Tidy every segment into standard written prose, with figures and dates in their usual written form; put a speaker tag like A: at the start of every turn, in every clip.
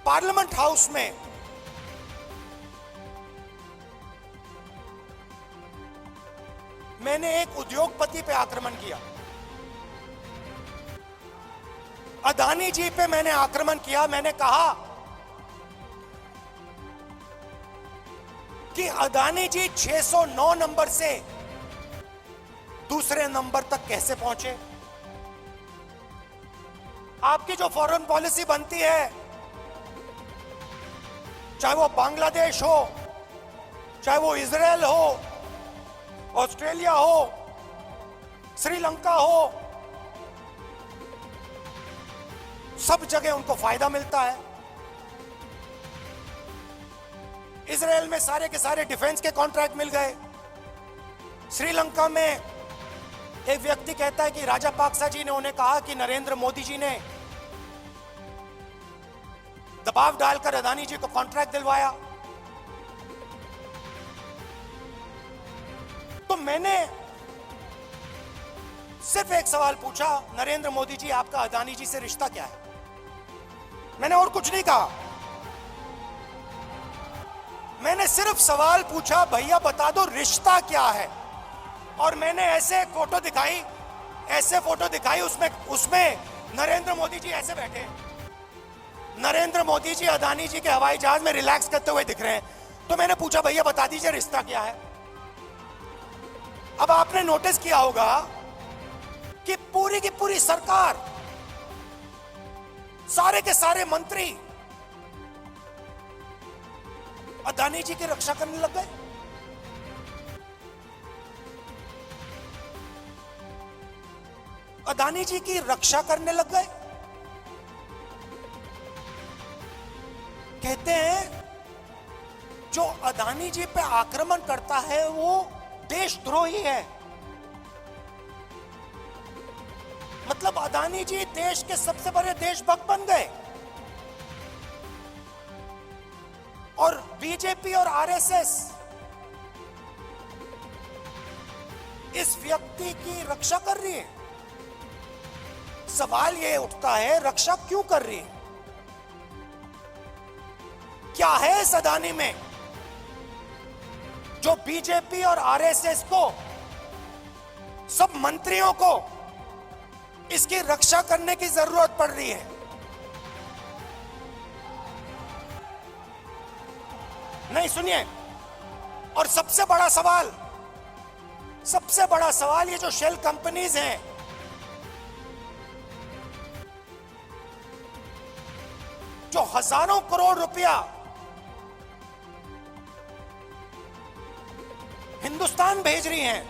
A: Parliament house में मैंने एक उद्योगपति पे आक्रमण किया, अदानी जी पे मैंने आक्रमण किया। मैंने कहा कि अदानी जी 609 नंबर से दूसरे नंबर तक कैसे पहुंचे। आपकी जो फॉरेन पॉलिसी बनती है, चाहे वो बांग्लादेश हो, चाहे वो इजराइल हो, ऑस्ट्रेलिया हो, श्रीलंका हो, सब जगह उनको फायदा मिलता है। इजराइल में सारे के सारे डिफेंस के कॉन्ट्रैक्ट मिल गए। श्रीलंका में एक व्यक्ति कहता है कि राजापाक्सा जी ने उन्हें कहा कि नरेंद्र मोदी जी ने दबाव डालकर अदानी जी को कॉन्ट्रैक्ट दिलवाया। तो मैंने सिर्फ एक सवाल पूछा, नरेंद्र मोदी जी आपका अदानी जी से रिश्ता क्या है? मैंने और कुछ नहीं कहा। मैंने सिर्फ सवाल पूछा, भैया बता दो रिश्ता क्या है। और मैंने ऐसे फोटो दिखाई, उसमें नरेंद्र मोदी जी ऐसे बैठे। नरेंद्र मोदी जी अदानी जी के हवाई जहाज में रिलैक्स करते हुए दिख रहे हैं। तो मैंने पूछा, भैया बता दीजिए रिश्ता क्या है। अब आपने नोटिस किया होगा कि पूरी की पूरी सरकार, सारे के सारे मंत्री अदानी जी की रक्षा करने लग गए। अदानी जी की रक्षा करने लग गए। कहते हैं जो अदानी जी पे आक्रमण करता है वो देशद्रोही है। मतलब अदानी जी देश के सबसे बड़े देशभक्त बन गए। और बीजेपी और आरएसएस इस व्यक्ति की रक्षा कर रही है। सवाल यह उठता है, रक्षा क्यों कर रही है? क्या है इस अदानी में जो बीजेपी और आरएसएस को, सब मंत्रियों को इसकी रक्षा करने की जरूरत पड़ रही है? नहीं, सुनिए। और सबसे बड़ा सवाल ये जो शेल कंपनीज हैं, जो हजारों करोड़ रुपया हिंदुस्तान भेज रही हैं,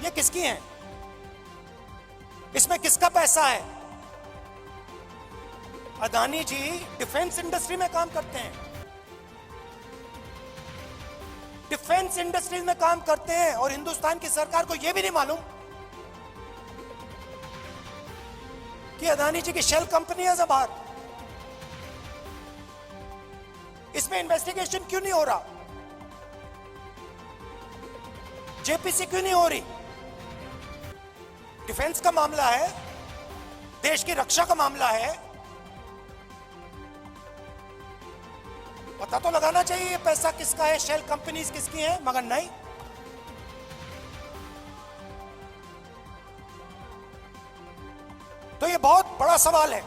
A: ये किसकी हैं? इसमें किसका पैसा है? अदानी जी डिफेंस इंडस्ट्री में काम करते हैं। डिफेंस इंडस्ट्री में काम करते हैं और हिंदुस्तान की सरकार को यह भी नहीं मालूम कि अदानी जी की शेल कंपनी है बाहर। इसमें इन्वेस्टिगेशन क्यों नहीं हो रहा? जेपीसी क्यों नहीं हो रही? डिफेंस का मामला है, देश की रक्षा का मामला है, पता तो लगाना चाहिए ये पैसा किसका है, शेल कंपनीज किसकी हैं, मगर नहीं। तो ये बहुत बड़ा सवाल है।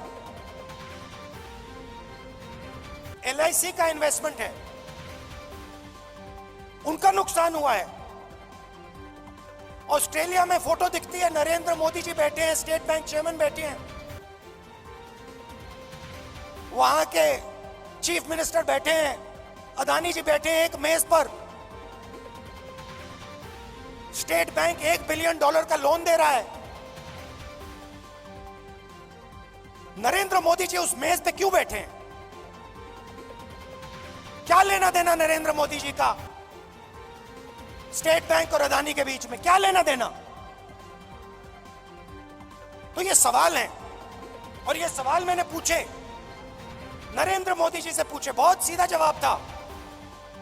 A: एलआईसी का इन्वेस्टमेंट है, उनका नुकसान हुआ है। ऑस्ट्रेलिया में फोटो दिखती है, नरेंद्र मोदी जी बैठे हैं, स्टेट बैंक चेयरमैन बैठे हैं, वहां के चीफ मिनिस्टर बैठे हैं, अदानी जी बैठे हैं एक मेज पर। स्टेट बैंक $1 बिलियन का लोन दे रहा है। नरेंद्र मोदी जी उस मेज पे क्यों बैठे हैं? क्या लेना देना नरेंद्र मोदी जी का स्टेट बैंक और अदानी के बीच में? क्या लेना देना? तो ये सवाल है, और ये सवाल मैंने पूछे, नरेंद्र मोदी जी से पूछे। बहुत सीधा जवाब था,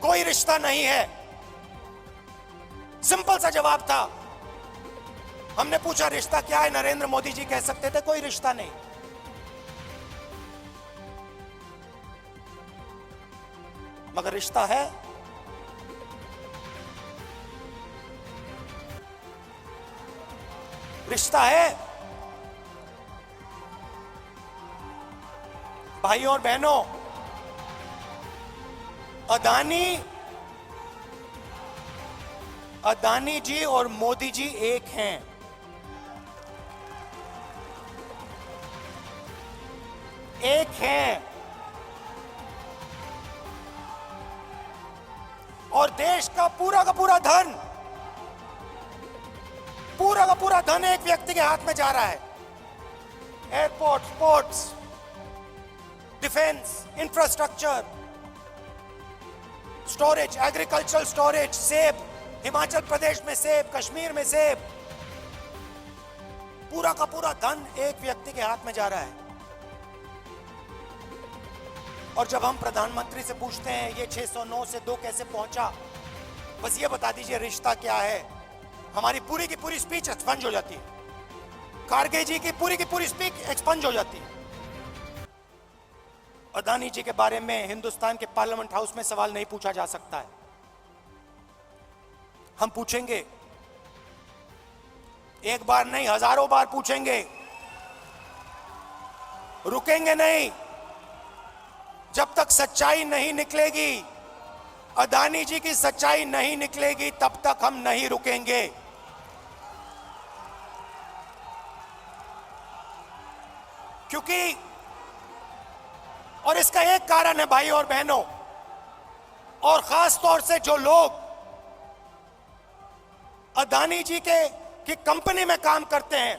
A: कोई रिश्ता नहीं है। सिंपल सा जवाब था। हमने पूछा रिश्ता क्या है, नरेंद्र मोदी जी कह सकते थे कोई रिश्ता नहीं। मगर रिश्ता है। रिश्ता है। भाइयों और बहनों, अदानी जी और मोदी जी एक हैं। एक हैं। और देश का पूरा धन, पूरा का पूरा धन एक व्यक्ति के हाथ में जा रहा है। Airport, ports, defence, infrastructure, storage, agricultural storage, सेब, हिमाचल प्रदेश में सेब, कश्मीर में सेब, पूरा का पूरा धन एक व्यक्ति के हाथ में जा रहा है। और जब हम प्रधानमंत्री से पूछते हैं ये 609 से 2 कैसे पहुंचा, बस ये बता दीजिए रिश्ता क्या है, हमारी पूरी की पूरी स्पीच एक्सपंज हो जाती है। खारगे जी की पूरी स्पीच एक्सपंज हो जाती है। अदानी जी के बारे में हिंदुस्तान के पार्लियामेंट हाउस में सवाल नहीं पूछा जा सकता है। हम पूछेंगे, एक बार नहीं हजारों बार पूछेंगे, रुकेंगे नहीं। जब तक सच्चाई नहीं निकलेगी, अदानी जी की सच्चाई नहीं निकलेगी, तब तक हम नहीं रुकेंगे। क्योंकि और इसका एक कारण है भाई और बहनों, और खास तौर से जो लोग अदानी जी की कंपनी में काम करते हैं,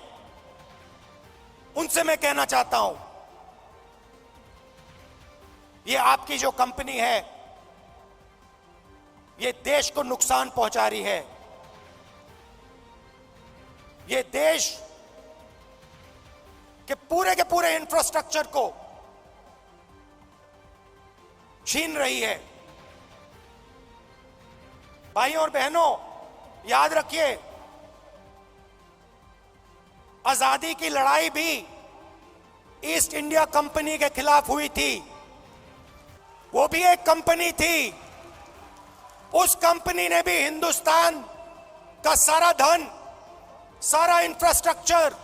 A: उनसे मैं कहना चाहता हूं, ये आपकी जो कंपनी है, ये देश को नुकसान पहुंचा रही है। ये देश के पूरे इंफ्रास्ट्रक्चर को छीन रही है। भाइयों और बहनों, याद रखिए, आजादी की लड़ाई भी ईस्ट इंडिया कंपनी के खिलाफ हुई थी। वो भी एक कंपनी थी। उस कंपनी ने भी हिंदुस्तान का सारा धन, सारा इंफ्रास्ट्रक्चर,